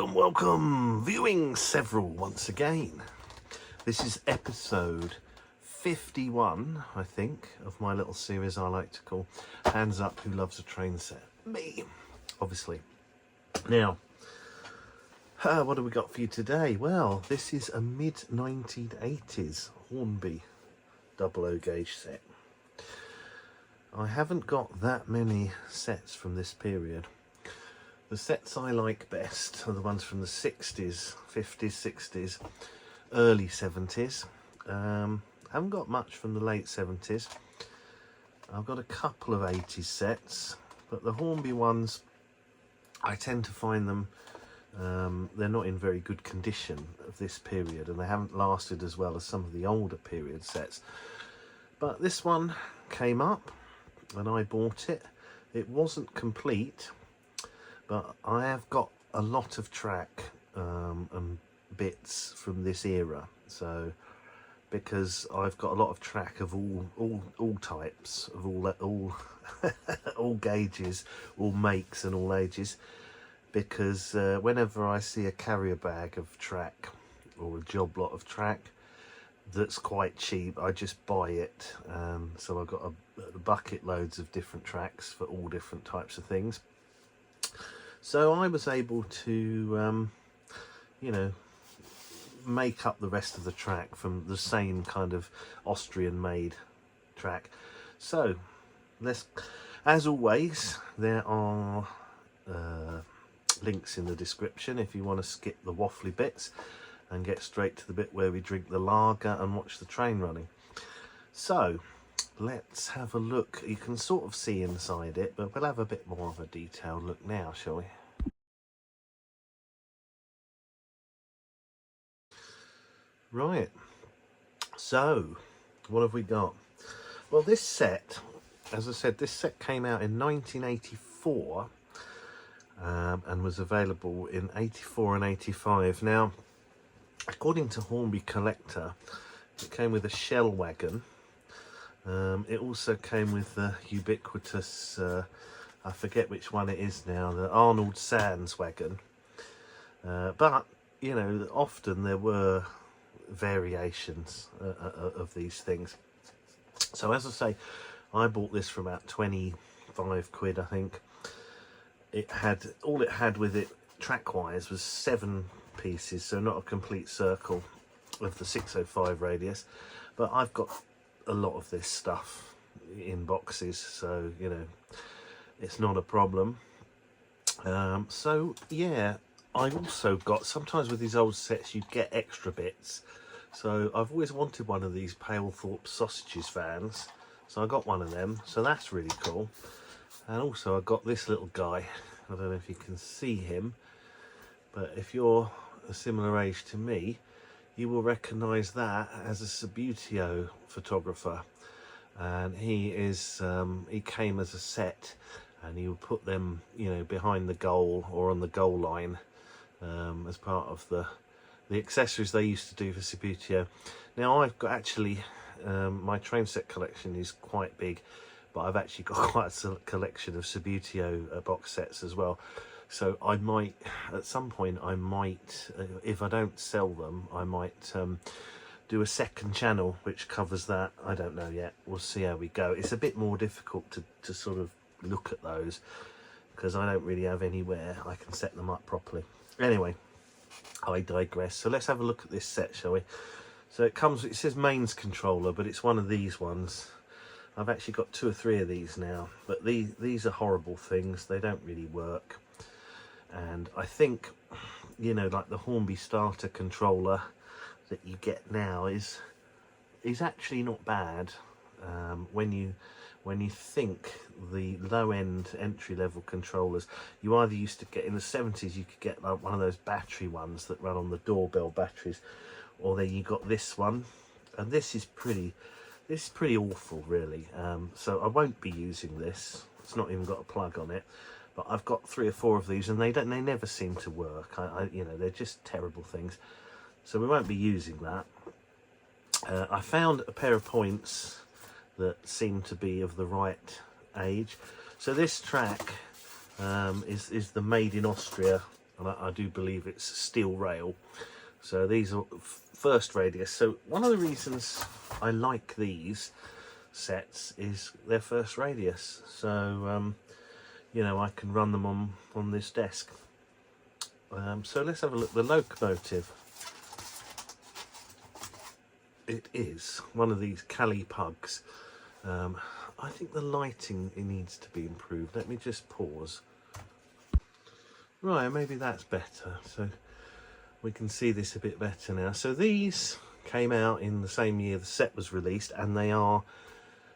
Welcome, viewing several once again. This is episode 51, I think, of my little series I like to call Hands Up Who Loves a Train Set. Me, obviously. Now, what have we got for you today? Well, this is a mid-1980s Hornby 00 gauge set. I haven't got that many sets from this period. The sets I like best are the ones from the 60s, 50s, 60s, early 70s. Haven't got much from the late 70s. I've got a couple of 80s sets, but the Hornby ones, I tend to find them, they're not in very good condition of this period, and they haven't lasted as well as some of the older period sets. But this one came up and I bought it. It wasn't complete, but I have got a lot of track and bits from this era. So, because I've got a lot of track of all types, of all all gauges, all makes and all ages. Because whenever I see a carrier bag of track or a job lot of track that's quite cheap, I just buy it. So I've got a bucket loads of different tracks for all different types of things. So I was able to, you know, make up the rest of the track from the same kind of Austrian-made track. So, as always, there are links in the description if you want to skip the waffly bits and get straight to the bit where we drink the lager and watch the train running. So, let's have a look. You can sort of see inside it, but we'll have a bit more of a detailed look now, shall we? Right, so what have we got? Well, this set, as I said, this set came out in 1984 and was available in 84 and 85. Now, according to Hornby Collector, it came with a shell wagon. It also came with the ubiquitous, I forget which one it is now, the Arnold Sands wagon. But, you know, often there were variations of these things. So as I say, I bought this for about 25 quid, I think. All it had with it track-wise was 7 pieces, so not a complete circle of the 605 radius. But I've got a lot of this stuff in boxes, so you know it's not a problem. So yeah, I also got, sometimes with these old sets you get extra bits, so I've always wanted one of these Palethorpe sausages vans, so I got one of them, so that's really cool. And also I got this little guy. I don't know if you can see him, but if you're a similar age to me, you will recognise that as a Subbuteo photographer. And he came as a set, and he would put them, you know, behind the goal or on the goal line as part of the accessories they used to do for Subbuteo. Now I've got actually, my train set collection is quite big, but I've actually got quite a collection of Subbuteo box sets as well. So I might, at some point, if I don't sell them, I might do a second channel which covers that. I don't know yet. We'll see how we go. It's a bit more difficult to sort of look at those because I don't really have anywhere I can set them up properly. Anyway, I digress. So let's have a look at this set, shall we? So it says mains controller, but it's one of these ones. I've actually got 2 or 3 of these now, but these are horrible things. They don't really work. And I think, you know, like the Hornby starter controller that you get now is actually not bad when you think the low-end entry-level controllers you either used to get in the 70s. You could get like one of those battery ones that run on the doorbell batteries, or then you got this one, and this is pretty awful, really. So I won't be using this. It's not even got a plug on it. But I've got 3 or 4 of these, and they never seem to work. You know, they're just terrible things. So we won't be using that. I found a pair of points that seem to be of the right age. So this track is the Made in Austria and I do believe it's steel rail. So these are first radius. So one of the reasons I like these sets is their first radius. So you know, I can run them on this desk. So let's have a look at the locomotive. It is one of these Cali pugs. I think the lighting needs to be improved. Let me just pause. Right, maybe that's better. So we can see this a bit better now. So these came out in the same year the set was released, and they are,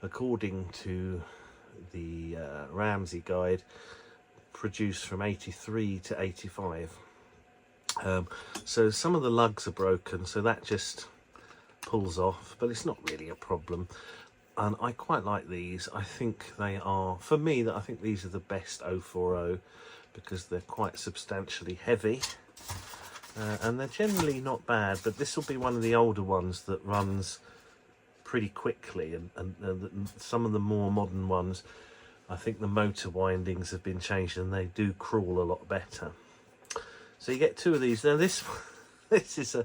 according to the Ramsey guide, produced from 83 to 85. So some of the lugs are broken, so that just pulls off, but it's not really a problem. And I quite like these. I think they are, for me, that I think these are the best 040 because they're quite substantially heavy, and they're generally not bad. But this will be one of the older ones that runs pretty quickly, and some of the more modern ones, I think the motor windings have been changed and they do crawl a lot better. So you get two of these. Now this is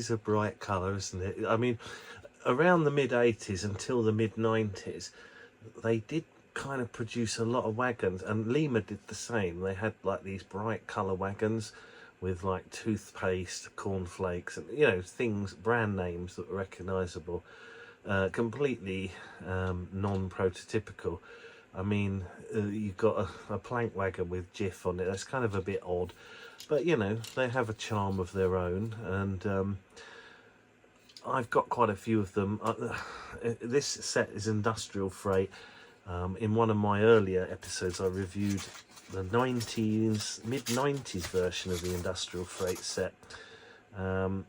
a bright colour, isn't it? I mean, around the mid-80s until the mid-90s, they did kind of produce a lot of wagons, and Lima did the same. They had like these bright colour wagons with like toothpaste, cornflakes, and you know, things, brand names that were recognisable, completely non-prototypical. I mean, you've got a plank wagon with Jif on it. That's kind of a bit odd, but you know, they have a charm of their own, and I've got quite a few of them. This set is industrial freight. In one of my earlier episodes, I reviewed the mid-90s version of the industrial freight set, and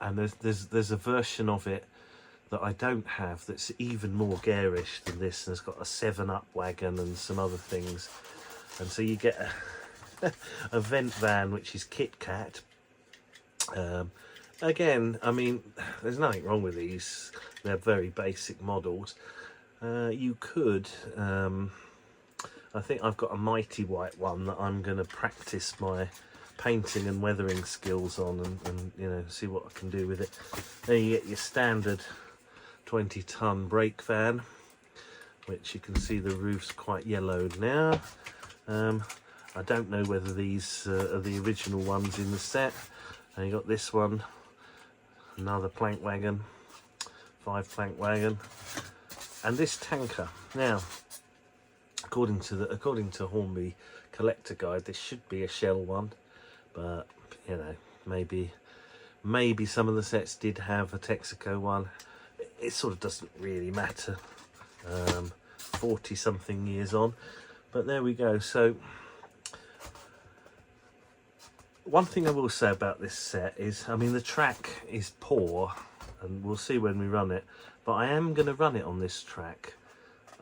there's a version of it that I don't have that's even more garish than this, and it's got a 7-Up wagon and some other things. And so you get a vent van, which is Kit Kat. Again, I mean, there's nothing wrong with these. They're very basic models. You could, I think I've got a Mighty White one that I'm going to practice my painting and weathering skills on, and you know, see what I can do with it. Then you get your standard 20-ton brake van, which you can see the roof's quite yellowed now. I don't know whether these are the original ones in the set. And you got this one, another plank wagon, 5-plank wagon, and this tanker. Now, according to Hornby collector guide, this should be a shell one, but you know, maybe some of the sets did have a Texaco one. It sort of doesn't really matter, 40 something years on, but there we go. So one thing I will say about this set is, I mean, the track is poor, and we'll see when we run it, but I am going to run it on this track.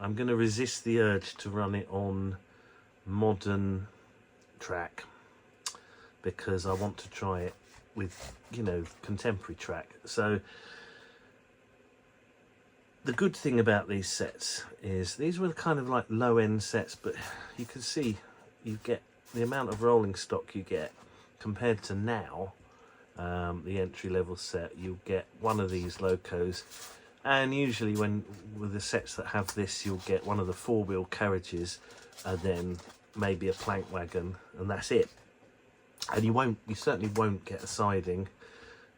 I'm going to resist the urge to run it on modern track, because I want to try it with, you know, contemporary track. So the good thing about these sets is these were kind of like low-end sets, but you can see you get the amount of rolling stock you get compared to now. The entry-level set, you'll get one of these Locos, and usually with the sets that have this, you'll get one of the 4-wheel carriages, and then maybe a plank wagon, and that's it. And you certainly won't get a siding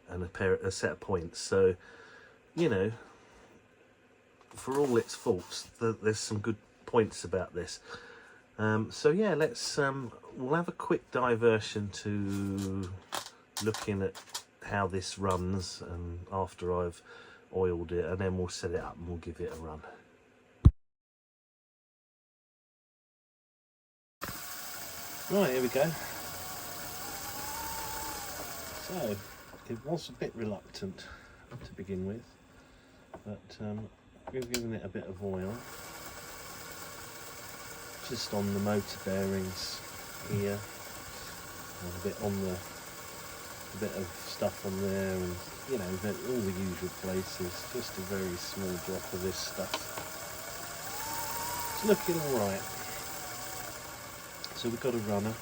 and a set of points. So, you know, for all its faults, there's some good points about this. So yeah, we'll have a quick diversion to looking at how this runs, and after I've oiled it, and then we'll set it up and we'll give it a run. Right, here we go. So it was a bit reluctant to begin with, but we've given it a bit of oil just on the motor bearings here, and a bit on a bit of stuff on there, and you know, all the usual places. Just a very small drop of this stuff. It's looking all right. So we've got a runner.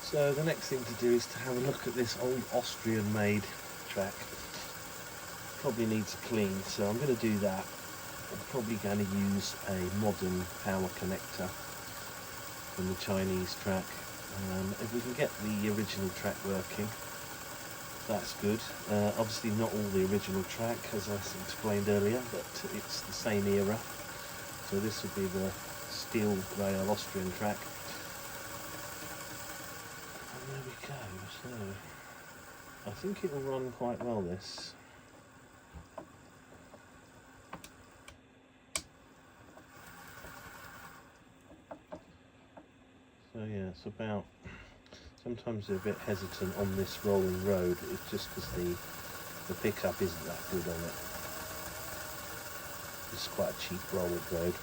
So the next thing to do is to have a look at this old Austrian made track. Probably needs a clean, so I'm going to do that. I'm probably going to use a modern power connector from the Chinese track. If we can get the original track working, that's good. Obviously not all the original track, as I explained earlier, but it's the same era. So this would be the steel rail Austrian track. And there we go. So I think it will run quite well, this. So yeah, it's about, sometimes they're a bit hesitant on this rolling road. It's just because the pickup isn't that good on it. It's quite a cheap rolled road.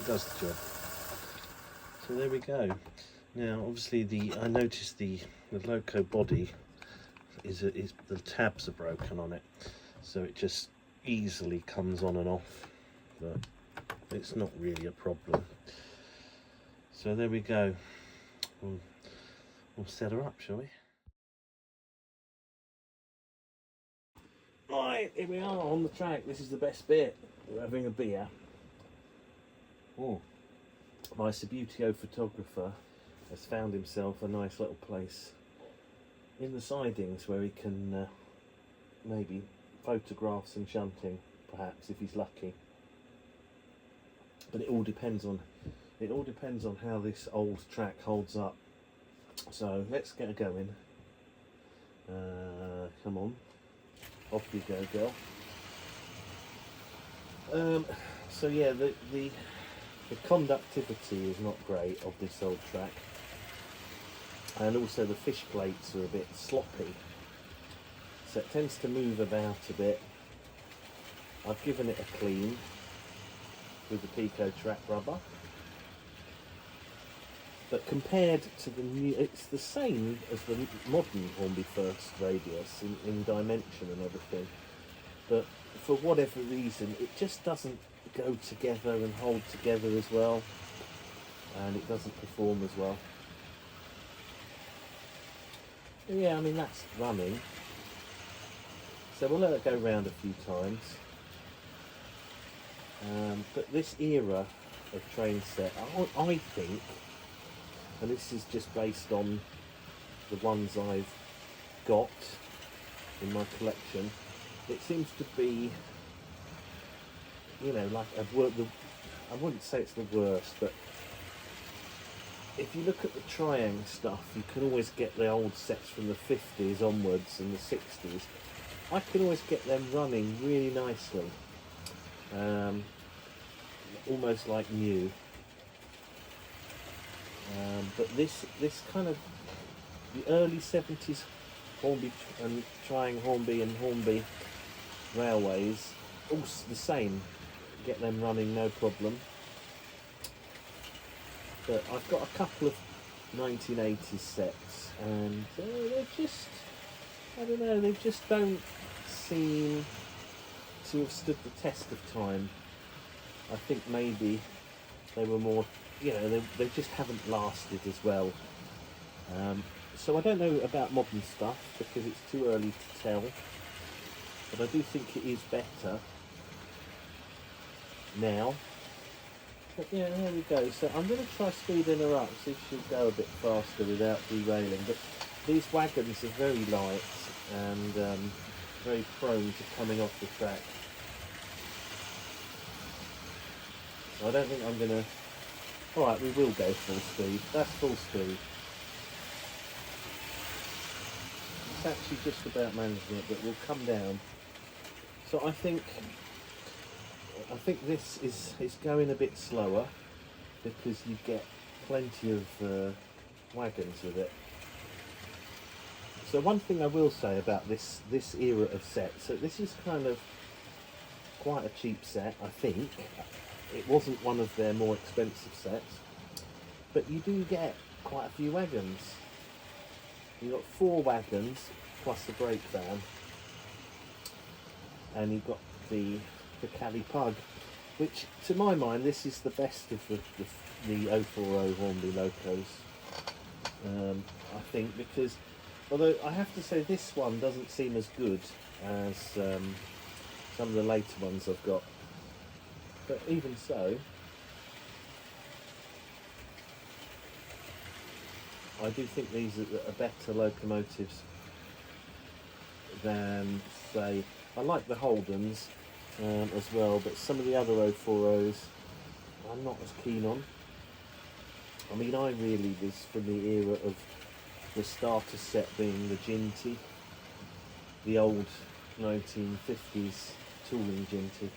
It does the job. So there we go. Now obviously I noticed the Loco body is the tabs are broken on it, so it just easily comes on and off, but it's not really a problem. So there we go. We'll set her up, shall we? Right, here we are on the track. This is the best bit. We're having a beer. Oh, my Subbuteo photographer has found himself a nice little place in the sidings where he can maybe photograph some shunting, perhaps, if he's lucky. But it all depends on how this old track holds up. So let's get going. Come on, off you go, girl. So yeah, the conductivity is not great of this old track, and also the fish plates are a bit sloppy, so it tends to move about a bit. I've given it a clean with the Pico track rubber, but compared to the new, it's the same as the modern Hornby first radius in dimension and everything, but for whatever reason it just doesn't go together and hold together as well, and it doesn't perform as well. But yeah, I mean, that's running, so we'll let it go round a few times. But this era of train set, I think, and this is just based on the ones I've got in my collection, it seems to be, you know, like I wouldn't say it's the worst, but if you look at the Triang stuff, you can always get the old sets from the 50s onwards and the 60s. I can always get them running really nicely, almost like new. But this kind of the early 70s Hornby and Triang Hornby and Hornby railways, all the same. Get them running no problem. But I've got a couple of 1980s sets, and they're just, I don't know, they just don't seem to have stood the test of time. I think maybe they were more, you know, they just haven't lasted as well. So I don't know about modern stuff because it's too early to tell, but I do think it is better now. But yeah, there we go. So I'm going to try speeding her up, see if she'll go a bit faster without derailing. But these wagons are very light and very prone to coming off the track. So I don't think I'm going to... Alright, we will go full speed. That's full speed. It's actually just about managing it, but we'll come down. So I think this is going a bit slower because you get plenty of wagons with it. So one thing I will say about this era of sets, so this is kind of quite a cheap set, I think. It wasn't one of their more expensive sets, but you do get quite a few wagons. You've got 4 wagons plus a brake van, and you've got the Caddy Pug, which to my mind this is the best of the 040 Hornby Locos. I think, because although I have to say this one doesn't seem as good as some of the later ones I've got, but even so, I do think these are better locomotives than, say, I like the Holdens as well, but some of the other 040s I'm not as keen on. I mean, I really was from the era of the starter set being the Ginty, the old 1950s tooling Ginty.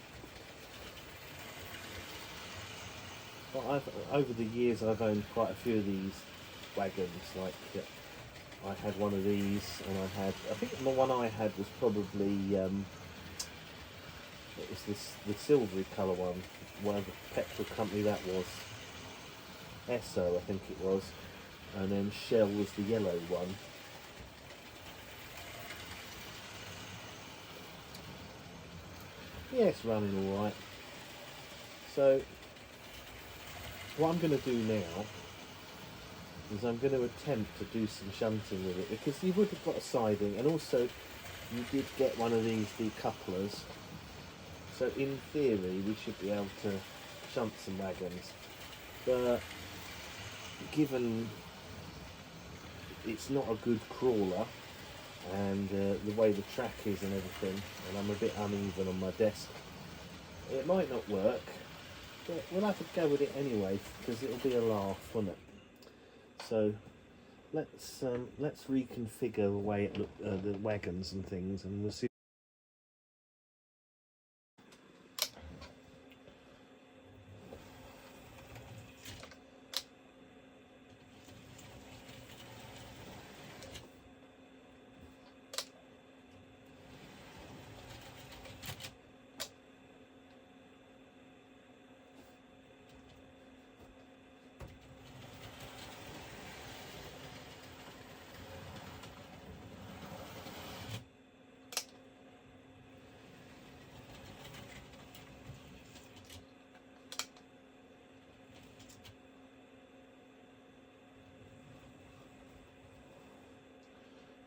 But over the years I've owned quite a few of these wagons. Like I had one of these, and I think the one I had was probably it was the silvery colour one, whatever petrol company that was. Esso, I think it was, and then Shell was the yellow one. Yeah, it's running all right. So what I'm going to do now is I'm going to attempt to do some shunting with it, because you would have got a siding, and also you did get one of these decouplers, so in theory we should be able to shunt some wagons. But given it's not a good crawler, and the way the track is and everything, and I'm a bit uneven on my desk, it might not work, but we'll have to go with it anyway, because it'll be a laugh, won't it? So let's reconfigure the way it the wagons and things, and we'll see.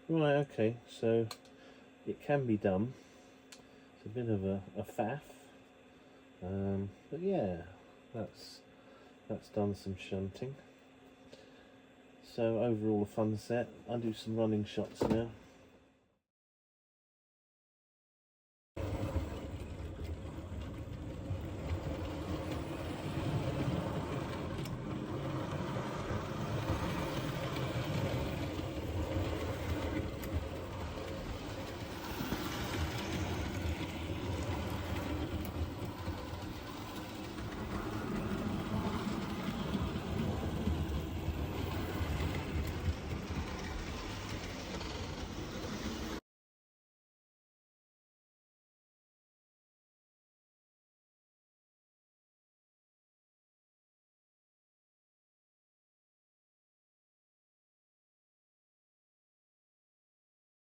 Right, okay, so it can be done. It's a bit of a faff, but yeah, that's done some shunting. So overall a fun set. I'll do some running shots now.